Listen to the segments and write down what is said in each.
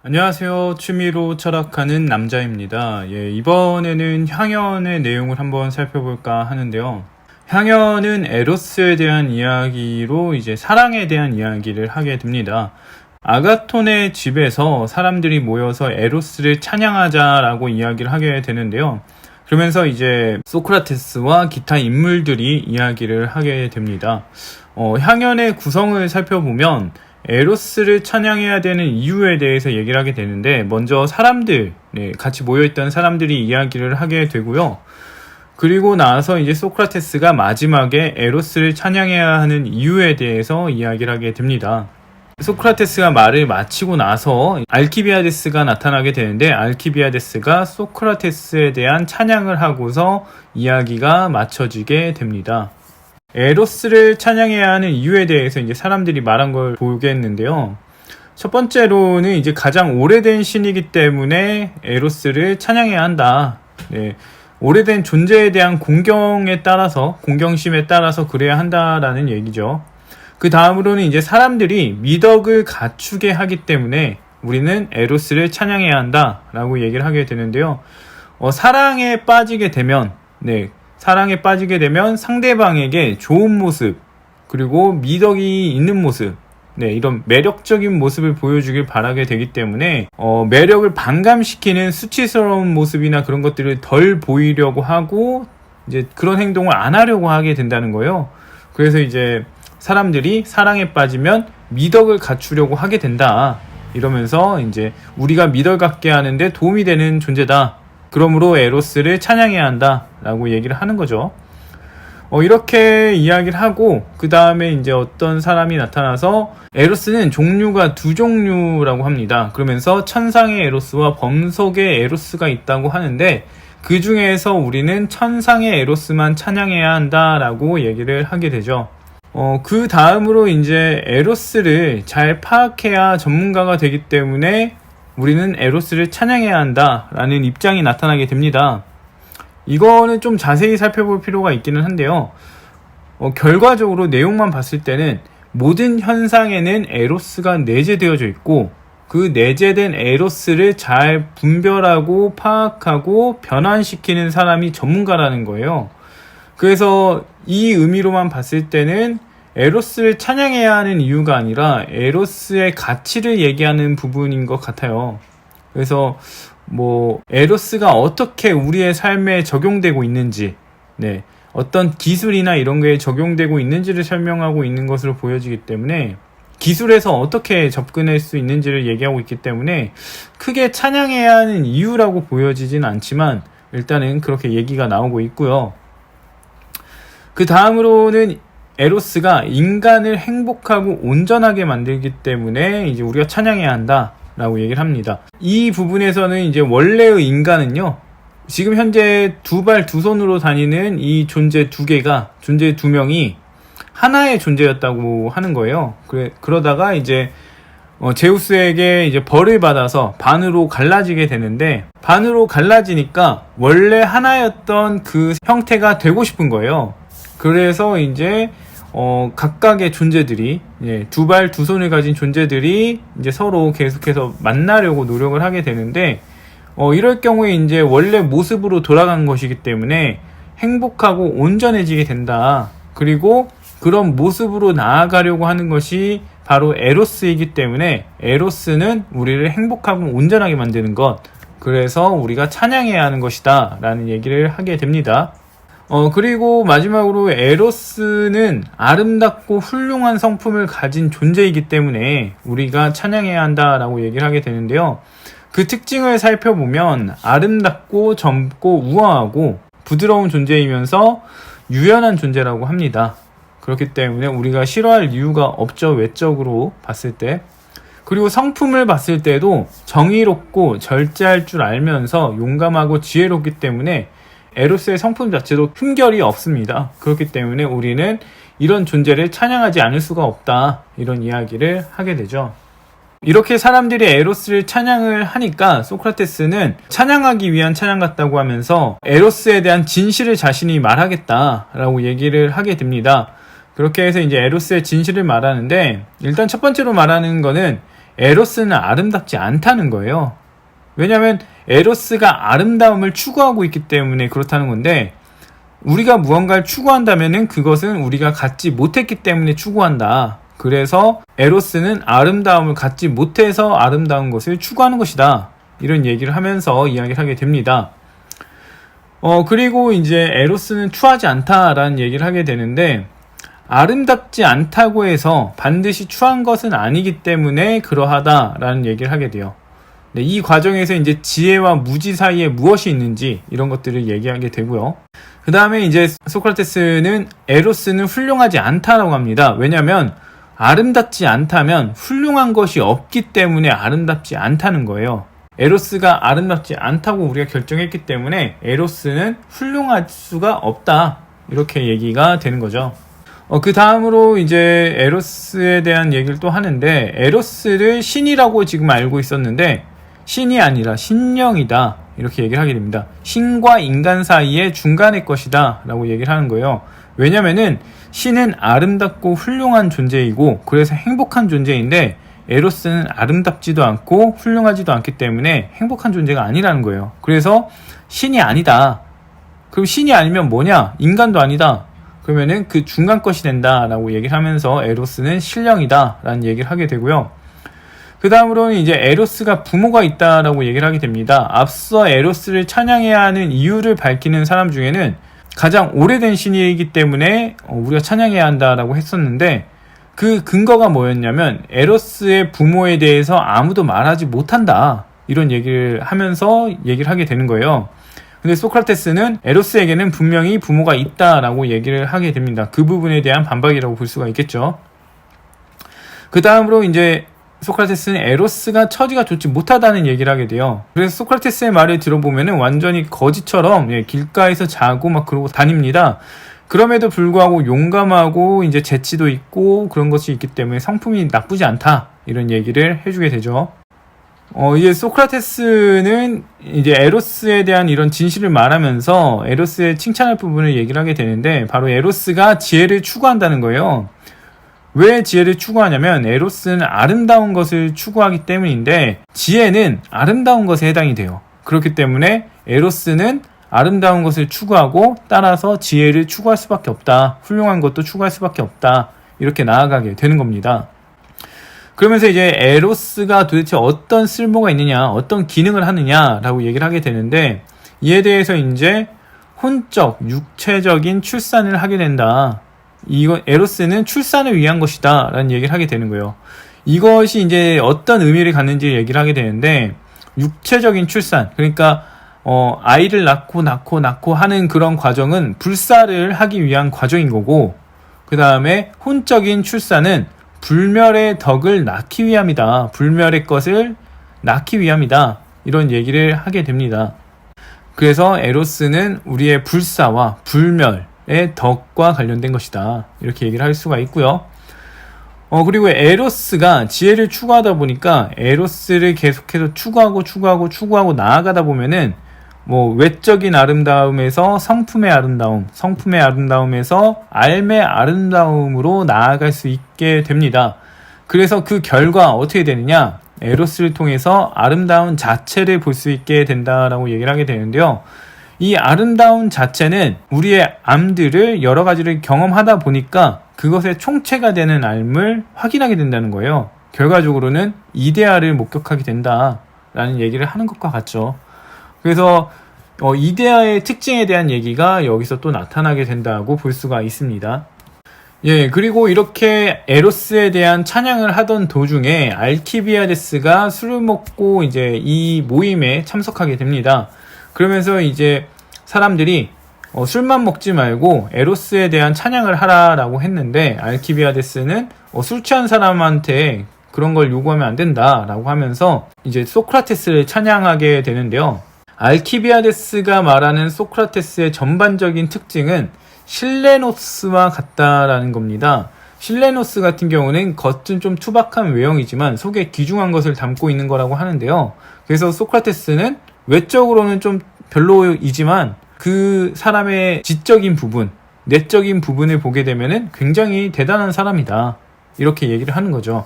안녕하세요. 취미로 철학하는 남자입니다. 이번에는 향연의 내용을 한번 살펴볼까 하는데요. 향연은 에로스에 대한 이야기로 이제 사랑에 대한 이야기를 하게 됩니다. 아가톤의 집에서 사람들이 모여서 에로스를 찬양하자라고 이야기를 하게 되는데요. 그러면서 이제 소크라테스와 기타 인물들이 이야기를 하게 됩니다. 향연의 구성을 살펴보면 에로스를 찬양해야 되는 이유에 대해서 얘기를 하게 되는데, 먼저 사람들, 같이 모여있던 사람들이 이야기를 하게 되고요. 그리고 나서 이제 소크라테스가 마지막에 에로스를 찬양해야 하는 이유에 대해서 이야기를 하게 됩니다. 소크라테스가 말을 마치고 나서 알키비아데스가 나타나게 되는데, 알키비아데스가 소크라테스에 대한 찬양을 하고서 이야기가 마쳐지게 됩니다. 에로스를 찬양해야 하는 이유에 대해서 이제 사람들이 말한 걸 보겠는데요. 첫 번째로는 이제 가장 오래된 신이기 때문에 에로스를 찬양해야 한다. 오래된 존재에 대한 공경심에 따라서 그래야 한다라는 얘기죠. 그 다음으로는 이제 사람들이 미덕을 갖추게 하기 때문에 우리는 에로스를 찬양해야 한다라고 얘기를 하게 되는데요. 사랑에 빠지게 되면 상대방에게 좋은 모습, 그리고 미덕이 있는 모습, 이런 매력적인 모습을 보여주길 바라게 되기 때문에 매력을 반감시키는 수치스러운 모습이나 그런 것들을 덜 보이려고 하고 이제 그런 행동을 안 하려고 하게 된다는 거예요. 그래서 이제 사람들이 사랑에 빠지면 미덕을 갖추려고 하게 된다. 이러면서 이제 우리가 미덕을 갖게 하는데 도움이 되는 존재다. 그러므로 에로스를 찬양해야 한다 라고 얘기를 하는 거죠. 이렇게 이야기를 하고 그 다음에 이제 어떤 사람이 나타나서 에로스는 종류가 두 종류라고 합니다. 그러면서 천상의 에로스와 범속의 에로스가 있다고 하는데, 그 중에서 우리는 천상의 에로스만 찬양해야 한다라고 얘기를 하게 되죠. 그 다음으로 이제 에로스를 잘 파악해야 전문가가 되기 때문에 우리는 에로스를 찬양해야 한다라는 입장이 나타나게 됩니다. 이거는 좀 자세히 살펴볼 필요가 있기는 한데요. 결과적으로 내용만 봤을 때는 모든 현상에는 에로스가 내재되어져 있고, 그 내재된 에로스를 잘 분별하고 파악하고 변환시키는 사람이 전문가라는 거예요. 그래서 이 의미로만 봤을 때는 에로스를 찬양해야 하는 이유가 아니라 에로스의 가치를 얘기하는 부분인 것 같아요. 그래서 에로스가 어떻게 우리의 삶에 적용되고 있는지, 어떤 기술이나 이런 거에 적용되고 있는지를 설명하고 있는 것으로 보여지기 때문에, 기술에서 어떻게 접근할 수 있는지를 얘기하고 있기 때문에 크게 찬양해야 하는 이유라고 보여지진 않지만 일단은 그렇게 얘기가 나오고 있고요. 그 다음으로는 에로스가 인간을 행복하고 온전하게 만들기 때문에 이제 우리가 찬양해야 한다라고 얘기를 합니다. 이 부분에서는 이제 원래의 인간은요, 지금 현재 두 발 두 손으로 다니는 이 존재 두 명이 하나의 존재였다고 하는 거예요. 그러다가 이제 제우스에게 이제 벌을 받아서 반으로 갈라지게 되는데, 반으로 갈라지니까 원래 하나였던 그 형태가 되고 싶은 거예요. 그래서 이제 각각의 존재들이, 두 발 두 손을 가진 존재들이 이제 서로 계속해서 만나려고 노력을 하게 되는데, 이럴 경우에 이제 원래 모습으로 돌아간 것이기 때문에 행복하고 온전해지게 된다. 그리고 그런 모습으로 나아가려고 하는 것이 바로 에로스이기 때문에 에로스는 우리를 행복하고 온전하게 만드는 것, 그래서 우리가 찬양해야 하는 것이다 라는 얘기를 하게 됩니다. 그리고 마지막으로 에로스는 아름답고 훌륭한 성품을 가진 존재이기 때문에 우리가 찬양해야 한다라고 얘기를 하게 되는데요. 그 특징을 살펴보면 아름답고 젊고 우아하고 부드러운 존재이면서 유연한 존재라고 합니다. 그렇기 때문에 우리가 싫어할 이유가 없죠, 외적으로 봤을 때. 그리고 성품을 봤을 때도 정의롭고 절제할 줄 알면서 용감하고 지혜롭기 때문에 에로스의 성품 자체도 흠결이 없습니다. 그렇기 때문에 우리는 이런 존재를 찬양하지 않을 수가 없다, 이런 이야기를 하게 되죠. 이렇게 사람들이 에로스를 찬양을 하니까 소크라테스는 찬양하기 위한 찬양 같다고 하면서 에로스에 대한 진실을 자신이 말하겠다라고 얘기를 하게 됩니다. 그렇게 해서 이제 에로스의 진실을 말하는데, 일단 첫 번째로 말하는 거는 에로스는 아름답지 않다는 거예요. 왜냐하면 에로스가 아름다움을 추구하고 있기 때문에 그렇다는 건데, 우리가 무언가를 추구한다면은 그것은 우리가 갖지 못했기 때문에 추구한다. 그래서 에로스는 아름다움을 갖지 못해서 아름다운 것을 추구하는 것이다. 이런 얘기를 하면서 이야기를 하게 됩니다. 그리고 이제 에로스는 추하지 않다라는 얘기를 하게 되는데, 아름답지 않다고 해서 반드시 추한 것은 아니기 때문에 그러하다라는 얘기를 하게 돼요. 네, 이 과정에서 이제 지혜와 무지 사이에 무엇이 있는지 이런 것들을 얘기하게 되고요. 그 다음에 이제 소크라테스는 에로스는 훌륭하지 않다라고 합니다. 왜냐하면 아름답지 않다면 훌륭한 것이 없기 때문에 아름답지 않다는 거예요. 에로스가 아름답지 않다고 우리가 결정했기 때문에 에로스는 훌륭할 수가 없다. 이렇게 얘기가 되는 거죠. 그 다음으로 이제 에로스에 대한 얘기를 또 하는데, 에로스를 신이라고 지금 알고 있었는데 신이 아니라 신령이다. 이렇게 얘기를 하게 됩니다. 신과 인간 사이의 중간의 것이다 라고 얘기를 하는 거예요. 왜냐면은 신은 아름답고 훌륭한 존재이고 그래서 행복한 존재인데, 에로스는 아름답지도 않고 훌륭하지도 않기 때문에 행복한 존재가 아니라는 거예요. 그래서 신이 아니다. 그럼 신이 아니면 뭐냐? 인간도 아니다. 그러면은 그 중간 것이 된다 라고 얘기를 하면서 에로스는 신령이다 라는 얘기를 하게 되고요. 그 다음으로는 이제 에로스가 부모가 있다라고 얘기를 하게 됩니다. 앞서 에로스를 찬양해야 하는 이유를 밝히는 사람 중에는 가장 오래된 신이기 때문에 우리가 찬양해야 한다라고 했었는데, 그 근거가 뭐였냐면 에로스의 부모에 대해서 아무도 말하지 못한다, 이런 얘기를 하면서 얘기를 하게 되는 거예요. 근데 소크라테스는 에로스에게는 분명히 부모가 있다라고 얘기를 하게 됩니다. 그 부분에 대한 반박이라고 볼 수가 있겠죠. 그 다음으로 이제 소크라테스는 에로스가 처지가 좋지 못하다는 얘기를 하게 돼요. 그래서 소크라테스의 말을 들어보면은 완전히 거지처럼 길가에서 자고 막 그러고 다닙니다. 그럼에도 불구하고 용감하고 이제 재치도 있고 그런 것이 있기 때문에 성품이 나쁘지 않다, 이런 얘기를 해주게 되죠. 이제 소크라테스는 이제 에로스에 대한 이런 진실을 말하면서 에로스의 칭찬할 부분을 얘기를 하게 되는데, 바로 에로스가 지혜를 추구한다는 거예요. 왜 지혜를 추구하냐면 에로스는 아름다운 것을 추구하기 때문인데, 지혜는 아름다운 것에 해당이 돼요. 그렇기 때문에 에로스는 아름다운 것을 추구하고 따라서 지혜를 추구할 수밖에 없다. 훌륭한 것도 추구할 수밖에 없다. 이렇게 나아가게 되는 겁니다. 그러면서 이제 에로스가 도대체 어떤 쓸모가 있느냐, 어떤 기능을 하느냐라고 얘기를 하게 되는데, 이에 대해서 이제 혼적, 육체적인 출산을 하게 된다. 에로스는 출산을 위한 것이다 라는 얘기를 하게 되는 거예요. 이것이 이제 어떤 의미를 갖는지 얘기를 하게 되는데, 육체적인 출산, 그러니까 아이를 낳고 하는 그런 과정은 불사를 하기 위한 과정인 거고, 그 다음에 혼적인 출산은 불멸의 덕을 낳기 위함이다. 불멸의 것을 낳기 위함이다. 이런 얘기를 하게 됩니다. 그래서 에로스는 우리의 불사와 불멸의 덕과 관련된 것이다. 이렇게 얘기를 할 수가 있고요. 그리고 에로스가 지혜를 추구하다 보니까 에로스를 계속해서 추구하고 나아가다 보면은 외적인 아름다움에서 성품의 아름다움, 성품의 아름다움에서 삶의 아름다움으로 나아갈 수 있게 됩니다. 그래서 그 결과 어떻게 되느냐? 에로스를 통해서 아름다운 자체를 볼 수 있게 된다라고 얘기를 하게 되는데요. 이 아름다운 자체는 우리의 암들을 여러 가지를 경험하다 보니까 그것의 총체가 되는 삶을 확인하게 된다는 거예요. 결과적으로는 이데아를 목격하게 된다라는 얘기를 하는 것과 같죠. 그래서 이데아의 특징에 대한 얘기가 여기서 또 나타나게 된다고 볼 수가 있습니다. 그리고 이렇게 에로스에 대한 찬양을 하던 도중에 알키비아데스가 술을 먹고 이제 이 모임에 참석하게 됩니다. 그러면서 이제 사람들이 술만 먹지 말고 에로스에 대한 찬양을 하라라고 했는데, 알키비아데스는 술 취한 사람한테 그런 걸 요구하면 안 된다라고 하면서 이제 소크라테스를 찬양하게 되는데요. 알키비아데스가 말하는 소크라테스의 전반적인 특징은 실레노스와 같다라는 겁니다. 실레노스 같은 경우는 겉은 좀 투박한 외형이지만 속에 귀중한 것을 담고 있는 거라고 하는데요. 그래서 소크라테스는 외적으로는 좀 별로이지만 그 사람의 지적인 부분, 내적인 부분을 보게 되면은 굉장히 대단한 사람이다. 이렇게 얘기를 하는 거죠.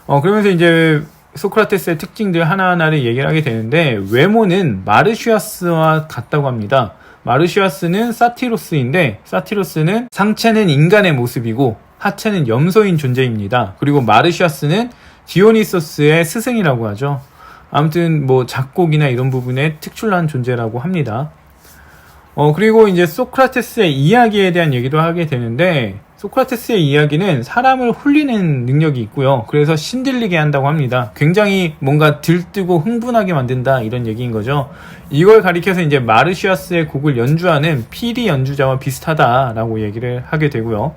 그러면서 이제 소크라테스의 특징들 하나하나를 얘기를 하게 되는데, 외모는 마르시아스와 같다고 합니다. 마르시아스는 사티로스인데, 사티로스는 상체는 인간의 모습이고 하체는 염소인 존재입니다. 그리고 마르시아스는 디오니소스의 스승이라고 하죠. 아무튼 뭐 작곡이나 이런 부분에 특출난 존재라고 합니다. 그리고 이제 소크라테스의 이야기에 대한 얘기도 하게 되는데, 소크라테스의 이야기는 사람을 홀리는 능력이 있고요. 그래서 신들리게 한다고 합니다. 굉장히 뭔가 들뜨고 흥분하게 만든다, 이런 얘기인 거죠. 이걸 가리켜서 이제 마르시아스의 곡을 연주하는 피리 연주자와 비슷하다라고 얘기를 하게 되고요.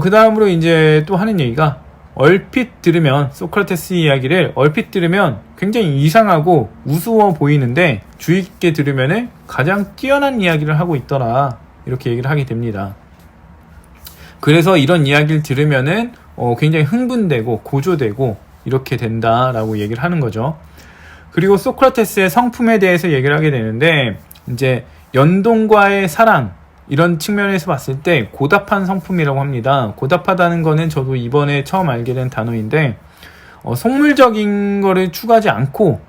그 다음으로 이제 또 하는 얘기가, 얼핏 들으면, 소크라테스 이야기를 얼핏 들으면 굉장히 이상하고 우스워 보이는데 주의 깊게 들으면 가장 뛰어난 이야기를 하고 있더라, 이렇게 얘기를 하게 됩니다. 그래서 이런 이야기를 들으면은 굉장히 흥분되고 고조되고 이렇게 된다라고 얘기를 하는 거죠. 그리고 소크라테스의 성품에 대해서 얘기를 하게 되는데, 이제 연동과의 사랑, 이런 측면에서 봤을 때 고답한 성품이라고 합니다. 고답하다는 거는 저도 이번에 처음 알게 된 단어인데, 속물적인 거를 추구하지 않고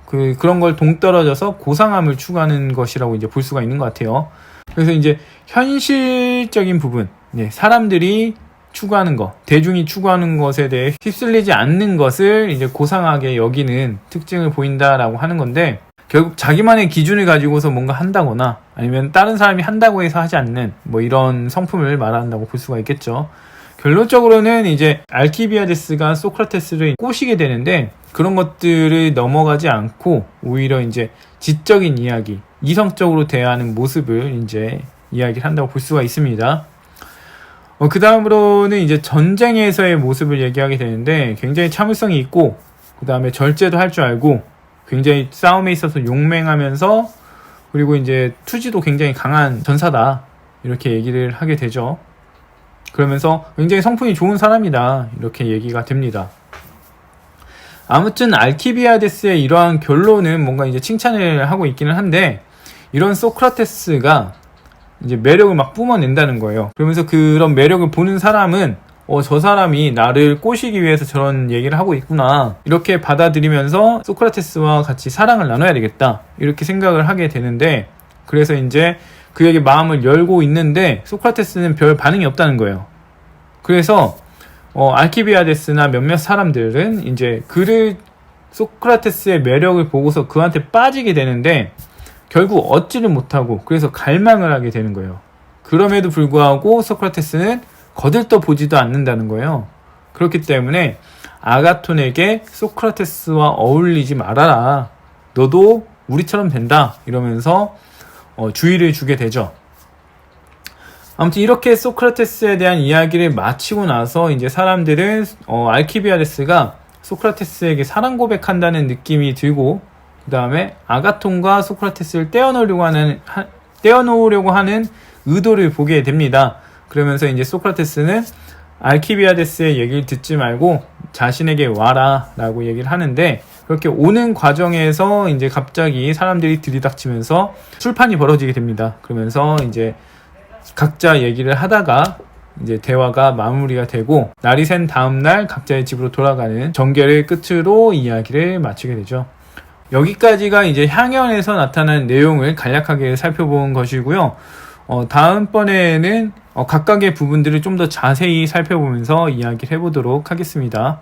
그런 걸 동떨어져서 고상함을 추구하는 것이라고 이제 볼 수가 있는 것 같아요. 그래서 이제 현실적인 부분, 사람들이 추구하는 것, 대중이 추구하는 것에 대해 휩쓸리지 않는 것을 이제 고상하게 여기는 특징을 보인다라고 하는 건데, 결국 자기만의 기준을 가지고서 뭔가 한다거나 아니면 다른 사람이 한다고 해서 하지 않는 뭐 이런 성품을 말한다고 볼 수가 있겠죠. 결론적으로는 이제 알키비아데스가 소크라테스를 꼬시게 되는데, 그런 것들을 넘어가지 않고 오히려 이제 지적인 이야기, 이성적으로 대하는 모습을 이제 이야기를 한다고 볼 수가 있습니다. 그 다음으로는 이제 전쟁에서의 모습을 얘기하게 되는데, 굉장히 참을성이 있고, 그 다음에 절제도 할 줄 알고, 굉장히 싸움에 있어서 용맹하면서, 그리고 이제 투지도 굉장히 강한 전사다, 이렇게 얘기를 하게 되죠. 그러면서 굉장히 성품이 좋은 사람이다, 이렇게 얘기가 됩니다. 아무튼 알키비아데스의 이러한 결론은 뭔가 이제 칭찬을 하고 있기는 한데, 이런 소크라테스가 이제 매력을 막 뿜어낸다는 거예요. 그러면서 그런 매력을 보는 사람은 저 사람이 나를 꼬시기 위해서 저런 얘기를 하고 있구나, 이렇게 받아들이면서 소크라테스와 같이 사랑을 나눠야 되겠다, 이렇게 생각을 하게 되는데, 그래서 이제 그에게 마음을 열고 있는데 소크라테스는 별 반응이 없다는 거예요. 그래서 알키비아데스나 몇몇 사람들은 이제 소크라테스의 매력을 보고서 그한테 빠지게 되는데, 결국 얻지를 못하고 그래서 갈망을 하게 되는 거예요. 그럼에도 불구하고 소크라테스는 거들떠 보지도 않는다는 거예요. 그렇기 때문에 아가톤에게 소크라테스와 어울리지 말아라, 너도 우리처럼 된다, 이러면서 주의를 주게 되죠. 아무튼 이렇게 소크라테스에 대한 이야기를 마치고 나서 이제 사람들은 알키비아데스가 소크라테스에게 사랑 고백한다는 느낌이 들고, 그 다음에 아가톤과 소크라테스를 떼어놓으려고 하는 의도를 보게 됩니다. 그러면서 이제 소크라테스는 알키비아데스의 얘기를 듣지 말고 자신에게 와라 라고 얘기를 하는데, 그렇게 오는 과정에서 이제 갑자기 사람들이 들이닥치면서 술판이 벌어지게 됩니다. 그러면서 이제 각자 얘기를 하다가 이제 대화가 마무리가 되고, 날이 샌 다음날 각자의 집으로 돌아가는 전개를 끝으로 이야기를 마치게 되죠. 여기까지가 이제 향연에서 나타난 내용을 간략하게 살펴본 것이고요. 다음번에는 각각의 부분들을 좀 더 자세히 살펴보면서 이야기를 해보도록 하겠습니다.